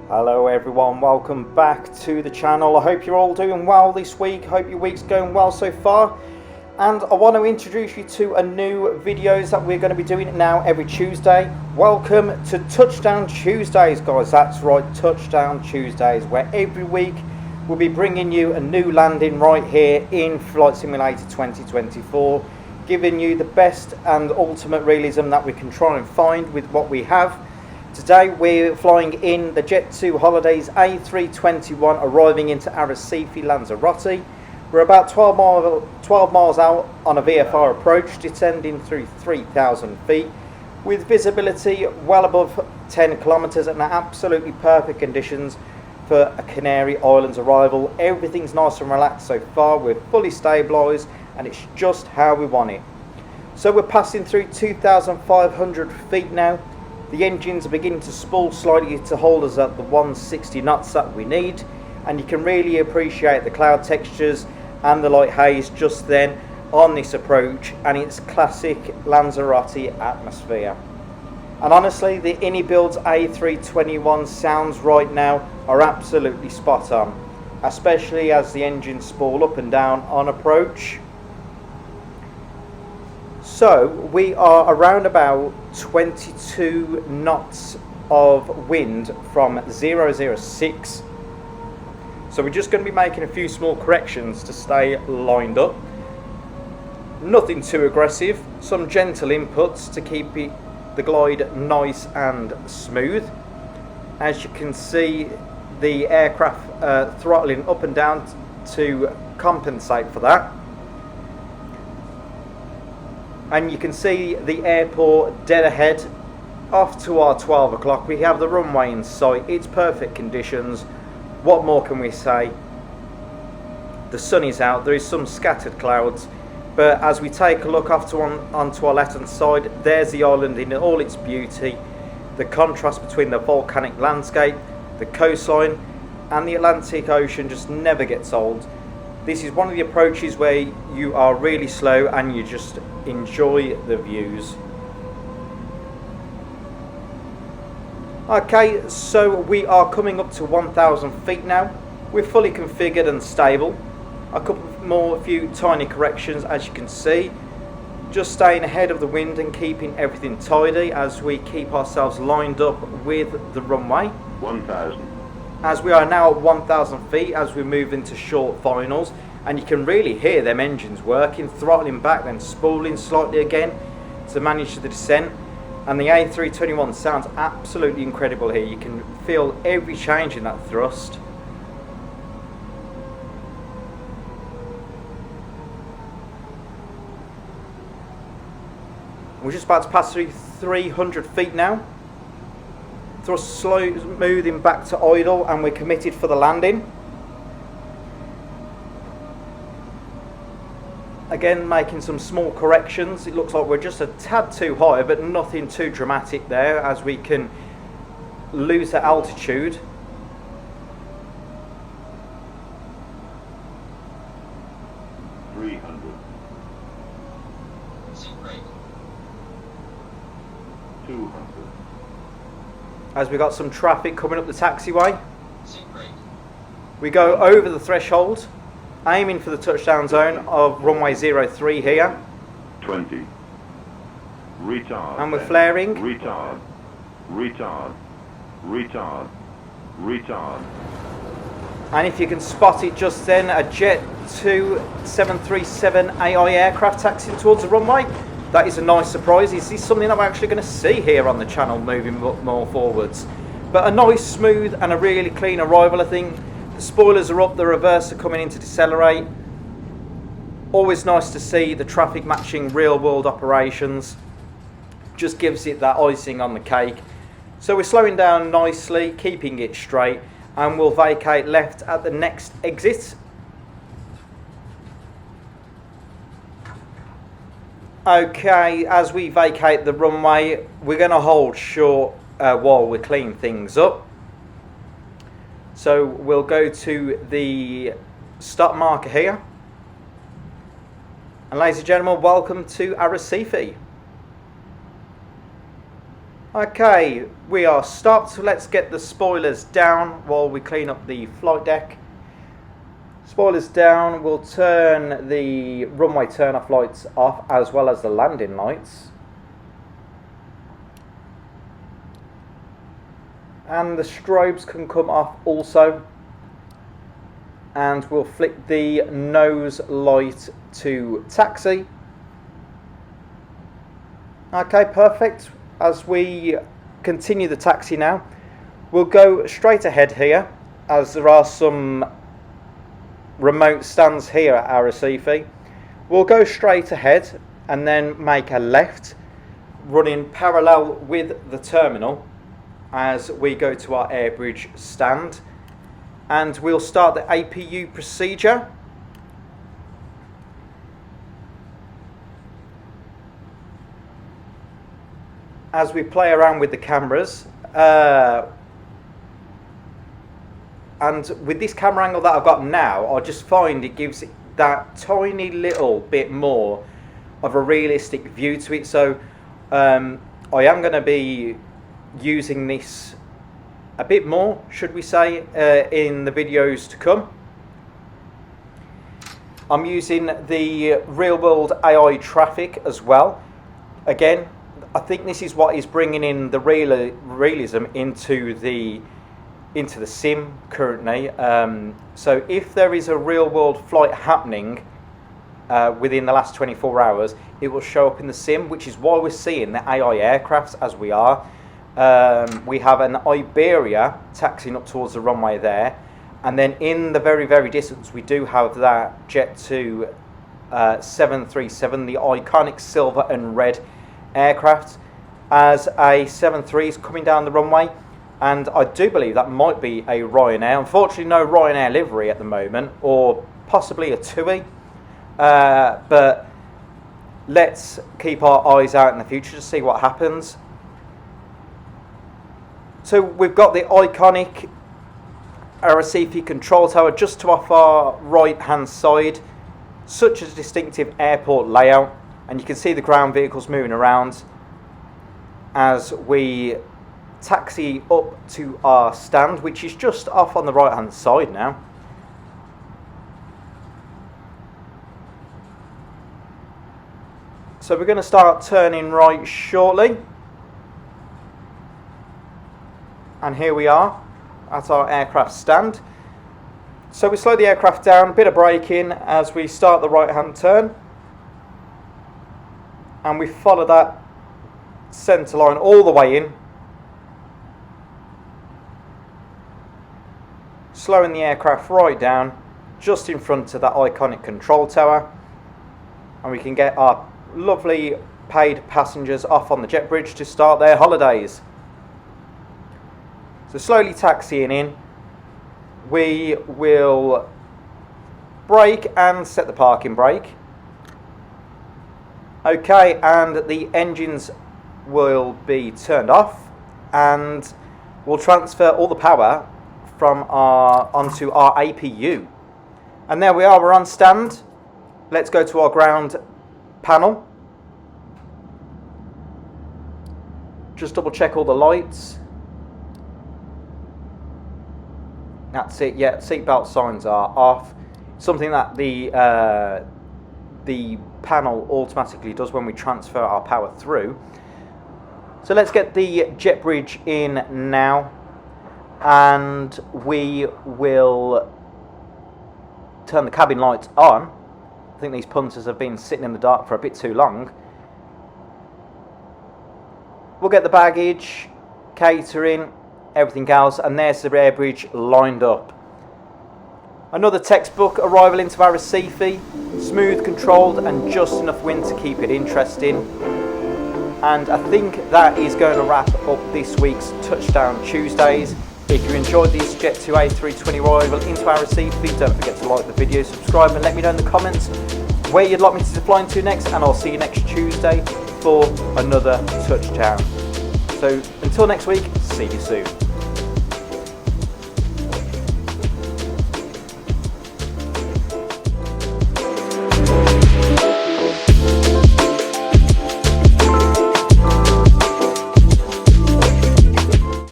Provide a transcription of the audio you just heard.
Hello everyone, welcome back to the channel. I hope you're all doing well this week. Hope your week's going well so far. And I want to introduce you to a new videos that we're going to be doing now every Tuesday. Welcome to Touchdown Tuesdays, guys. That's right, Touchdown Tuesdays, where every week we'll be bringing you a new landing right here in Flight Simulator 2024, giving you the best and ultimate realism that we can try and find with what we have. Today we're flying in the Jet2 Holidays A321, arriving into Arrecife, Lanzarote. We're about 12 miles out on a VFR approach, descending through 3,000 feet, with visibility well above 10 kilometers and absolutely perfect conditions for a Canary Islands arrival. Everything's nice and relaxed so far. We're fully stabilised and it's just how we want it. So we're passing through 2,500 feet now. The engines are beginning to spool slightly to hold us at the 160 knots that we need, and you can really appreciate the cloud textures and the light haze just then on this approach, and its classic Lanzarote atmosphere. And honestly, the iniBuilds A321 sounds right now are absolutely spot on, especially as the engines spool up and down on approach. So we are around about 22 knots of wind from 006. So we're just going to be making a few small corrections to stay lined up. Nothing too aggressive, some gentle inputs to keep the glide nice and smooth. As you can see, the aircraft throttling up and down to compensate for that. And you can see the airport dead ahead, off to our 12 o'clock. We have the runway in sight. It's perfect conditions. What more can we say? The sun is out. There is some scattered clouds, but as we take a look off to onto our left hand side, there's the island in all its beauty. The contrast between the volcanic landscape, the coastline and the Atlantic Ocean just never gets old. This is one of the approaches where you are really slow and you just enjoy the views. Okay, so we are coming up to 1,000 feet now. We're fully configured and stable. A few tiny corrections, as you can see. Just staying ahead of the wind and keeping everything tidy as we keep ourselves lined up with the runway. 1,000. As we are now at 1,000 feet, as we move into short finals, and you can really hear them engines working, throttling back, then spooling slightly again to manage the descent. And the A321 sounds absolutely incredible here. You can feel every change in that thrust. We're just about to pass through 300 feet now. Thrust slow, moving back to idle, and we're committed for the landing. Again, making some small corrections. It looks like we're just a tad too high, but nothing too dramatic there, as we can lose the altitude. As we got some traffic coming up the taxiway. We go over the threshold, aiming for the touchdown zone of runway 03 here. 20. Retard. And we're flaring. Retard. Retard. Retard. Retard. And if you can spot it just then, a Jet2 737 AI aircraft taxiing towards the runway. That is a nice surprise. Is this something that we're actually going to see here on the channel moving more forwards? But a nice, smooth and a really clean arrival, I think. The spoilers are up, the reverse are coming in to decelerate. Always nice to see the traffic matching real world operations. Just gives it that icing on the cake. So we're slowing down nicely, keeping it straight, and we'll vacate left at the next exit. Okay, as we vacate the runway, we're going to hold short while we clean things up. So we'll go to the stop marker here. And ladies and gentlemen, welcome to Arrecife. Okay, we are stopped, so let's get the spoilers down while we clean up the flight deck. Spoilers down, we'll turn the runway turn-off lights off as well as the landing lights. And the strobes can come off also. And we'll flick the nose light to taxi. Okay, perfect. As we continue the taxi now, we'll go straight ahead here, as there are some remote stands here at Arrecife. We'll go straight ahead and then make a left, running parallel with the terminal as we go to our airbridge stand. And we'll start the APU procedure. As we play around with the cameras, and with this camera angle that I've got now, I just find it gives it that tiny little bit more of a realistic view to it. So I am going to be using this a bit more, should we say, in the videos to come. I'm using the real world AI traffic as well. Again, I think this is what is bringing in the realism into the sim currently. So if there is a real world flight happening within the last 24 hours, it will show up in the sim, which is why we're seeing the AI aircrafts as we are. We have an Iberia taxiing up towards the runway there, and then in the very distance we do have that Jet2 737, the iconic silver and red aircraft, as a 73 is coming down the runway, and I do believe that might be a Ryanair. Unfortunately, no Ryanair livery at the moment, or possibly a TUI, but let's keep our eyes out in the future to see what happens. So we've got the iconic Arrecife control tower just to our far right hand side. Such a distinctive airport layout, and you can see the ground vehicles moving around as we taxi up to our stand, which is just off on the right hand side now. So we're going to start turning right shortly. And here we are at our aircraft stand. So we slow the aircraft down, a bit of braking as we start the right hand turn. And we follow that centre line all the way in. Slowing the aircraft right down, just in front of that iconic control tower. And we can get our lovely paid passengers off on the jet bridge to start their holidays. So slowly taxiing in, we will brake and set the parking brake. Okay, and the engines will be turned off, and we'll transfer all the power from onto our APU. And there we are, we're on stand. Let's go to our ground panel. Just double check all the lights. That's it, yeah, seatbelt signs are off. Something that the panel automatically does when we transfer our power through. So let's get the jet bridge in now, and we will turn the cabin lights on. I think these punters have been sitting in the dark for a bit too long. We'll get the baggage, catering, everything else, and there's the air bridge lined up. Another textbook arrival into Arrecife, smooth, controlled, and just enough wind to keep it interesting. And I think that is going to wrap up this week's Touchdown Tuesdays. If you enjoyed this Jet2 A321 arrival into Arrecife, don't forget to like the video, subscribe, and let me know in the comments where you'd like me to fly into next, and I'll see you next Tuesday for another Touchdown. So until next week, see you soon.